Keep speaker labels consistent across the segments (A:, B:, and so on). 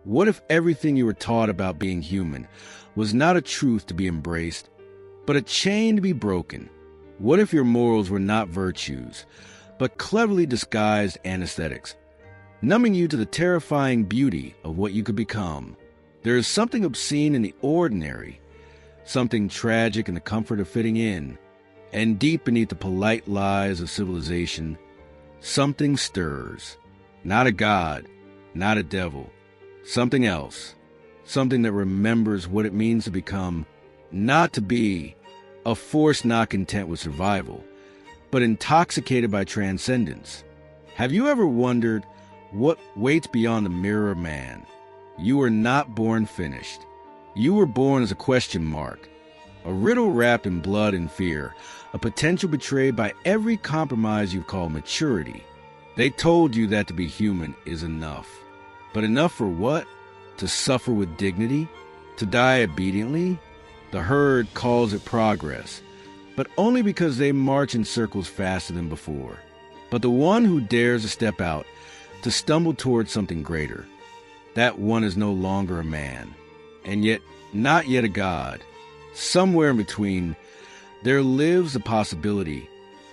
A: What if everything you were taught about being human was not a truth to be embraced, but a chain to be broken? What if your morals were not virtues, but cleverly disguised anesthetics, numbing you to the terrifying beauty of what you could become? There is something obscene in the ordinary, something tragic in the comfort of fitting in, and deep beneath the polite lies of civilization, something stirs. Not a god, not a devil, something else, something that remembers what it means to become, not to be, a force not content with survival, but intoxicated by transcendence. Have you ever wondered what waits beyond the mirror of man? You were not born finished. You were born as a question mark, a riddle wrapped in blood and fear, a potential betrayed by every compromise you've called maturity. They told you that to be human is enough. But enough for what? To suffer with dignity? To die obediently? The herd calls it progress, but only because they march in circles faster than before. But the one who dares to step out, to stumble towards something greater, that one is no longer a man, and yet not yet a god. Somewhere in between, there lives the possibility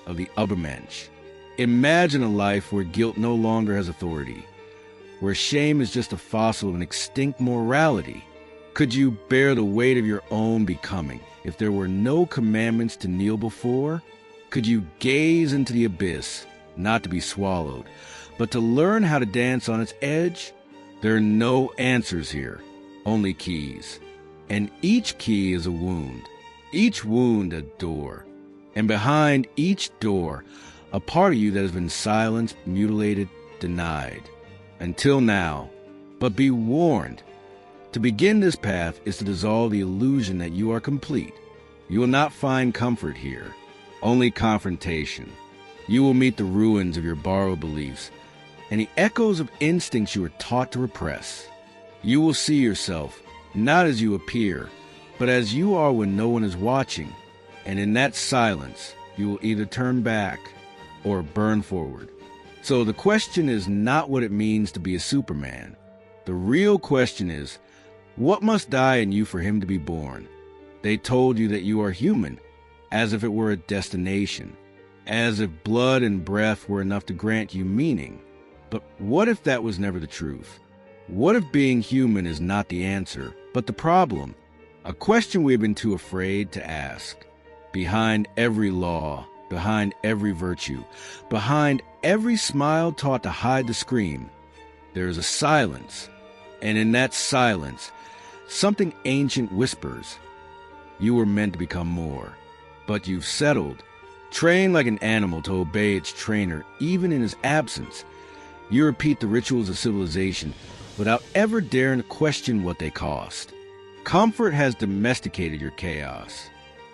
A: of the Übermensch. Imagine a life where guilt no longer has authority, where shame is just a fossil of an extinct morality. Could you bear the weight of your own becoming if there were no commandments to kneel before? Could you gaze into the abyss, not to be swallowed, but to learn how to dance on its edge? There are no answers here, only keys. And each key is a wound, each wound a door. And behind each door, a part of you that has been silenced, mutilated, denied. Until now. But be warned. To begin this path is to dissolve the illusion that you are complete. You will not find comfort here, only confrontation. You will meet the ruins of your borrowed beliefs and the echoes of instincts you were taught to repress. You will see yourself, not as you appear, but as you are when no one is watching. And in that silence, you will either turn back or burn forward. So the question is not what it means to be a Superman. The real question is, what must die in you for him to be born? They told you that you are human, as if it were a destination, as if blood and breath were enough to grant you meaning. But what if that was never the truth? What if being human is not the answer, but the problem? A question we have been too afraid to ask. Behind every law, behind every virtue, behind every smile taught to hide the scream, there is a silence. And in that silence, something ancient whispers. You were meant to become more, but you've settled, trained like an animal to obey its trainer even in his absence. You repeat the rituals of civilization without ever daring to question what they cost. Comfort has domesticated your chaos,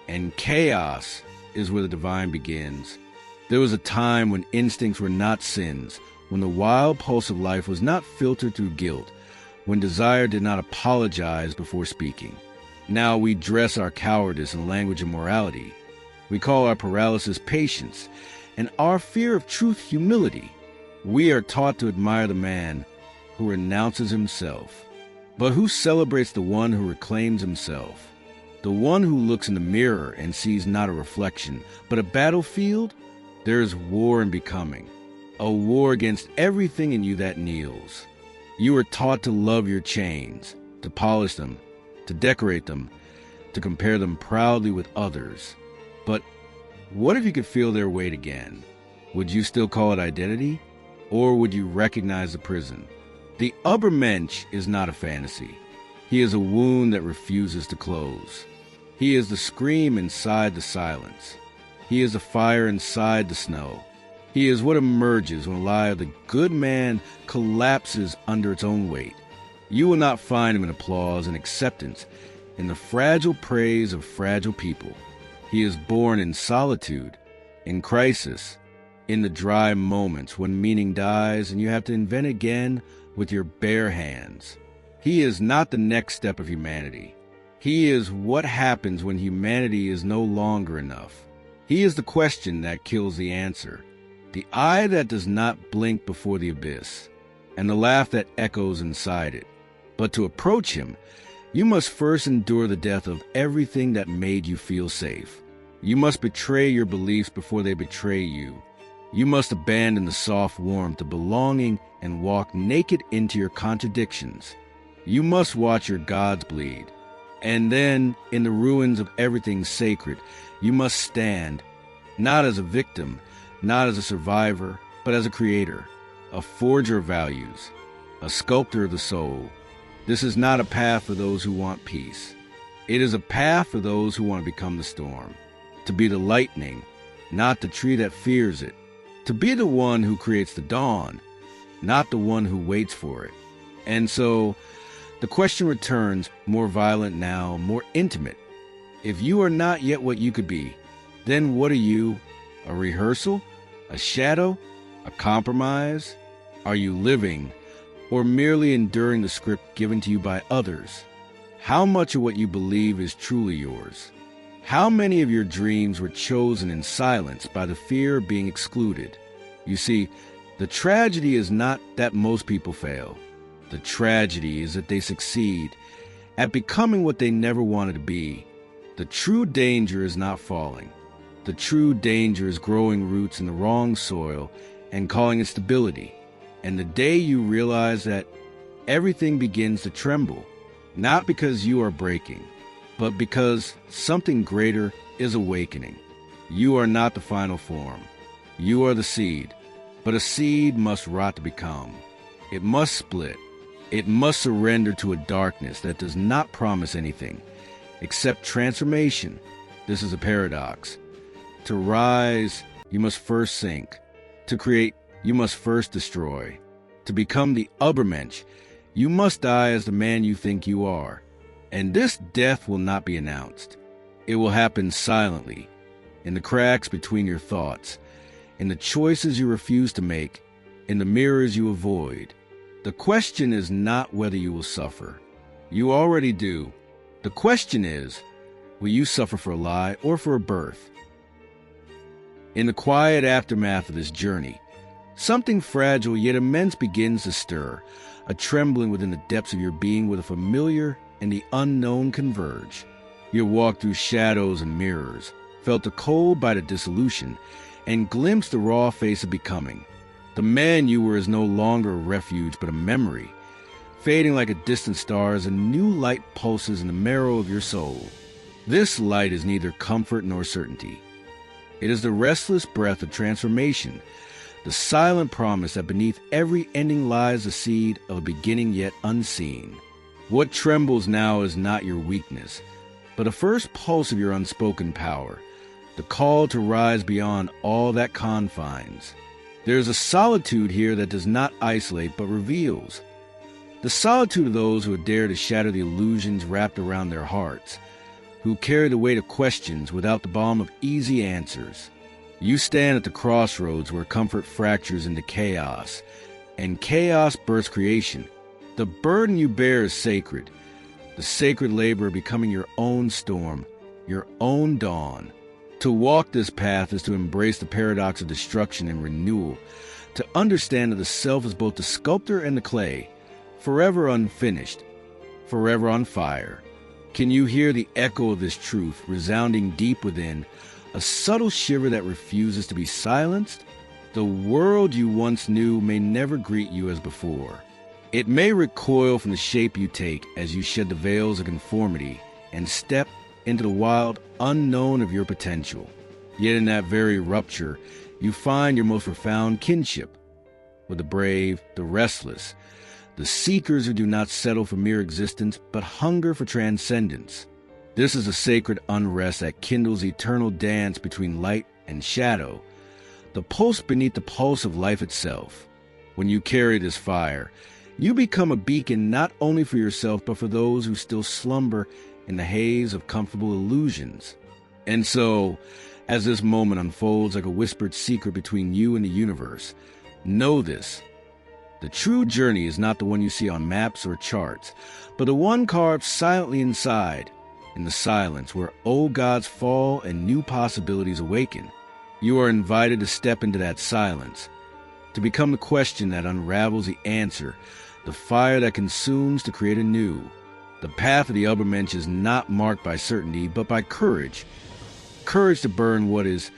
A: and chaos is where the divine begins. There was a time when instincts were not sins, when the wild pulse of life was not filtered through guilt, when desire did not apologize before speaking. Now we dress our cowardice in language of morality. We call our paralysis patience, and our fear of truth humility. We are taught to admire the man who renounces himself. But who celebrates the one who reclaims himself? The one who looks in the mirror and sees not a reflection, but a battlefield? There is war in becoming, a war against everything in you that kneels. You are taught to love your chains, to polish them, to decorate them, to compare them proudly with others. But what if you could feel their weight again? Would you still call it identity? Or would you recognize the prison? The Übermensch is not a fantasy. He is a wound that refuses to close. He is the scream inside the silence. He is the fire inside the snow. He is what emerges when the lie of the good man collapses under its own weight. You will not find him in applause and acceptance, in the fragile praise of fragile people. He is born in solitude, in crisis, in the dry moments when meaning dies and you have to invent again with your bare hands. He is not the next step of humanity. He is what happens when humanity is no longer enough. He is the question that kills the answer, the eye that does not blink before the abyss, and the laugh that echoes inside it. But to approach him, you must first endure the death of everything that made you feel safe. You must betray your beliefs before they betray you. You must abandon the soft warmth of belonging and walk naked into your contradictions. You must watch your gods bleed. And then, in the ruins of everything sacred, you must stand, not as a victim, not as a survivor, but as a creator, a forger of values, a sculptor of the soul. This is not a path for those who want peace. It is a path for those who want to become the storm, to be the lightning, not the tree that fears it, to be the one who creates the dawn, not the one who waits for it. And so, the question returns, more violent now, more intimate. If you are not yet what you could be, then what are you? A rehearsal? A shadow? A compromise? Are you living, or merely enduring the script given to you by others? How much of what you believe is truly yours? How many of your dreams were chosen in silence by the fear of being excluded? You see, the tragedy is not that most people fail. The tragedy is that they succeed at becoming what they never wanted to be. The true danger is not falling. The true danger is growing roots in the wrong soil and calling it stability. And the day you realize that, everything begins to tremble, not because you are breaking, but because something greater is awakening. You are not the final form. You are the seed, but a seed must rot to become. It must split. It must surrender to a darkness that does not promise anything except transformation. This is a paradox. To rise, you must first sink. To create, you must first destroy. To become the Übermensch, you must die as the man you think you are. And this death will not be announced. It will happen silently, in the cracks between your thoughts, in the choices you refuse to make, in the mirrors you avoid. The question is not whether you will suffer. You already do. The question is, will you suffer for a lie or for a birth? In the quiet aftermath of this journey, something fragile yet immense begins to stir, a trembling within the depths of your being where the familiar and the unknown converge. You walk through shadows and mirrors, felt the cold bite of dissolution, and glimpsed the raw face of becoming. The man you were is no longer a refuge but a memory, fading like a distant star as a new light pulses in the marrow of your soul. This light is neither comfort nor certainty. It is the restless breath of transformation, the silent promise that beneath every ending lies the seed of a beginning yet unseen. What trembles now is not your weakness, but a first pulse of your unspoken power, the call to rise beyond all that confines. There is a solitude here that does not isolate but reveals. The solitude of those who dare to shatter the illusions wrapped around their hearts, who carry the weight of questions without the balm of easy answers. You stand at the crossroads where comfort fractures into chaos, and chaos births creation. The burden you bear is sacred, the sacred labor of becoming your own storm, your own dawn. To walk this path is to embrace the paradox of destruction and renewal, to understand that the self is both the sculptor and the clay, forever unfinished, forever on fire. Can you hear the echo of this truth resounding deep within, a subtle shiver that refuses to be silenced? The world you once knew may never greet you as before. It may recoil from the shape you take as you shed the veils of conformity and step into the wild unknown of your potential. Yet in that very rupture, you find your most profound kinship with the brave, the restless, the seekers who do not settle for mere existence but hunger for transcendence. This is a sacred unrest that kindles eternal dance between light and shadow, the pulse beneath the pulse of life itself. When you carry this fire, you become a beacon not only for yourself but for those who still slumber in the haze of comfortable illusions. And so, as this moment unfolds like a whispered secret between you and the universe, know this. The true journey is not the one you see on maps or charts, but the one carved silently inside, in the silence where old gods fall and new possibilities awaken. You are invited to step into that silence, to become the question that unravels the answer, the fire that consumes to create anew. The path of the Übermensch is not marked by certainty, but by courage. Courage to burn what is,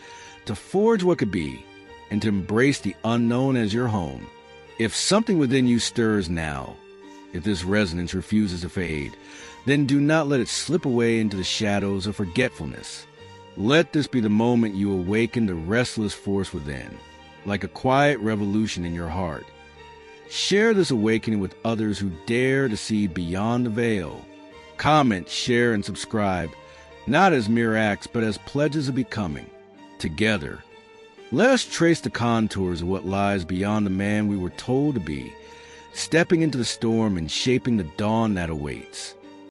A: to forge what could be, and to embrace the unknown as your home. If something within you stirs now, if this resonance refuses to fade, then do not let it slip away into the shadows of forgetfulness. Let this be the moment you awaken the restless force within, like a quiet revolution in your heart. Share this awakening with others who dare to see beyond the veil. Comment, share, and subscribe, not as mere acts, but as pledges of becoming. Together, let us trace the contours of what lies beyond the man we were told to be, stepping into the storm and shaping the dawn that awaits.